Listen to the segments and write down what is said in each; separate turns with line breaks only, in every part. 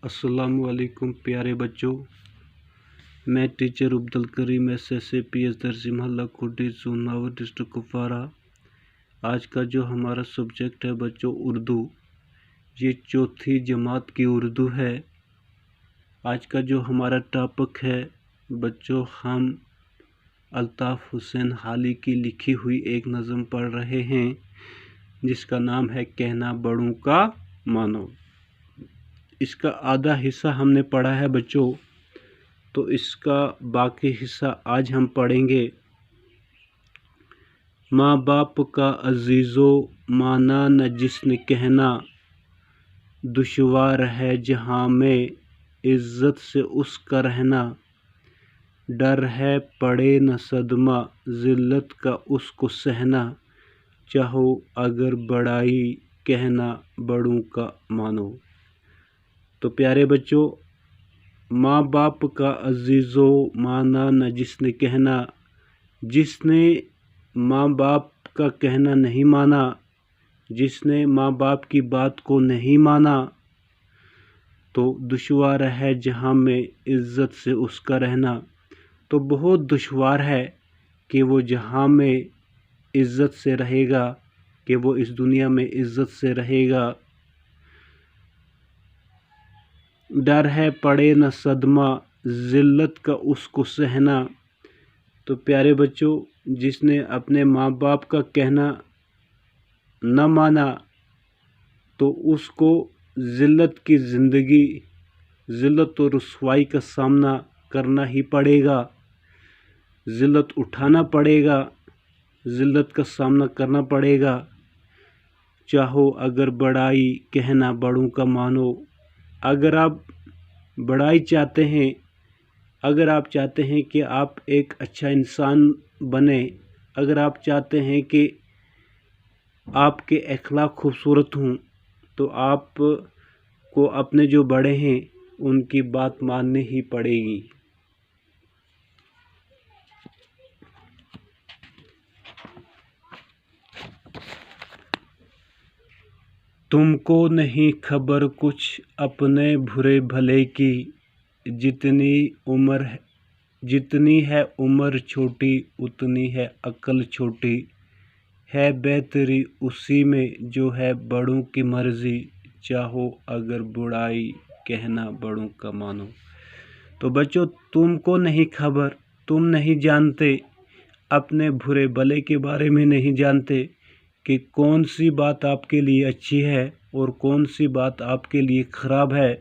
अस्सलामुअलैकुम प्यारे बच्चों, मैं टीचर अब्दुल करीम SSAPS दर्जी महल्ला खुडी सोनावर डिस्ट्रिक्ट कुपवारा। आज का जो हमारा सब्जेक्ट है बच्चों उर्दू, ये चौथी जमात की उर्दू है। आज का जो हमारा टॉपिक है बच्चों, हम अल्ताफ़ हुसैन हाली की लिखी हुई एक नज़म पढ़ रहे हैं जिसका नाम है कहना बड़ों का मानो। इसका आधा हिस्सा हमने पढ़ा है बच्चों, तो इसका बाकी हिस्सा आज हम पढ़ेंगे। माँ बाप का अजीज़ो माना न जिसने कहना, दुश्वार है जहाँ में इज़्ज़त से उसका रहना। डर है पड़े न सदमा ज़िल्लत का उसको सहना, चाहो अगर बड़ाई कहना बड़ों का मानो। तो प्यारे बच्चों, माँ बाप का अजीज़ो माना न जिसने कहना, जिसने माँ बाप का कहना नहीं माना, जिसने माँ बाप की बात को नहीं माना, तो दुश्वार है जहाँ में इज़्ज़त से उसका रहना। तो बहुत दुश्वार है कि वो जहाँ में इज़्ज़त से रहेगा, कि वो इस दुनिया में इज़्ज़त से रहेगा। डर है पड़े न सदमा ज़िल्लत का उसको सहना। तो प्यारे बच्चों, जिसने अपने माँ बाप का कहना न माना तो उसको ज़िल्लत की ज़िंदगी, ज़िल्लत और रुसवाई का सामना करना ही पड़ेगा, ज़िल्लत उठाना पड़ेगा, ज़िल्लत का सामना करना पड़ेगा। चाहो अगर बड़ाई कहना बड़ों का मानो। अगर आप बड़ाई चाहते हैं, अगर आप चाहते हैं कि आप एक अच्छा इंसान बने, अगर आप चाहते हैं कि आपके अखलाक खूबसूरत हों, तो आप को अपने जो बड़े हैं उनकी बात माननी ही पड़ेगी। तुमको नहीं खबर कुछ अपने बुरे भले की, जितनी है उम्र छोटी उतनी है अक्ल छोटी। है बेहतरी उसी में जो है बड़ों की मर्जी, चाहो अगर बुराई कहना बड़ों का मानो। तो बच्चों, तुमको नहीं खबर, तुम नहीं जानते, अपने बुरे भले के बारे में नहीं जानते कि कौन सी बात आपके लिए अच्छी है और कौन सी बात आपके लिए ख़राब है।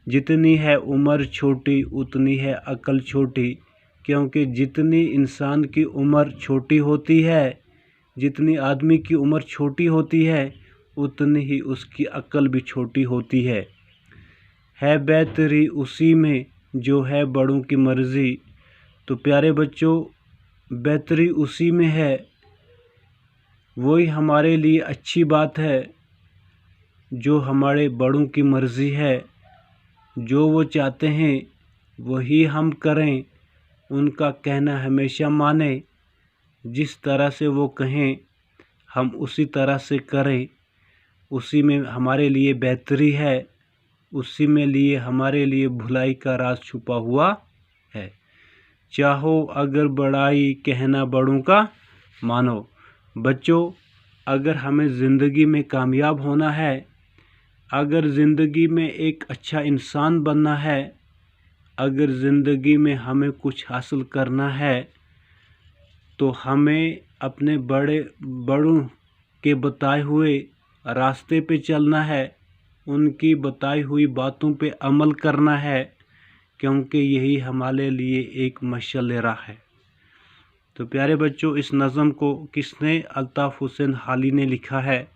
जितनी है उम्र छोटी उतनी है अक्ल छोटी, क्योंकि जितनी इंसान की उम्र छोटी होती है, जितनी आदमी की उम्र छोटी होती है, उतनी ही उसकी अक्ल भी छोटी होती है। बेहतरी उसी में जो है बड़ों की मर्ज़ी। तो प्यारे बच्चों, बेहतरी उसी में है, वही हमारे लिए अच्छी बात है, जो हमारे बड़ों की मर्ज़ी है। जो वो चाहते हैं वही हम करें, उनका कहना हमेशा माने। जिस तरह से वो कहें हम उसी तरह से करें, उसी में हमारे लिए बेहतरी है, उसी में लिए हमारे लिए भलाई का राज छुपा हुआ है। चाहो अगर बड़ाई कहना बड़ों का मानो। बच्चों, अगर हमें ज़िंदगी में कामयाब होना है, अगर ज़िंदगी में एक अच्छा इंसान बनना है, अगर ज़िंदगी में हमें कुछ हासिल करना है, तो हमें अपने बड़ों के बताए हुए रास्ते पे चलना है, उनकी बताई हुई बातों पे अमल करना है, क्योंकि यही हमारे लिए एक मशाल राह है। तो प्यारे बच्चों, इस नज़म को किसने अल्ताफ़ हुसैन हाली ने लिखा है।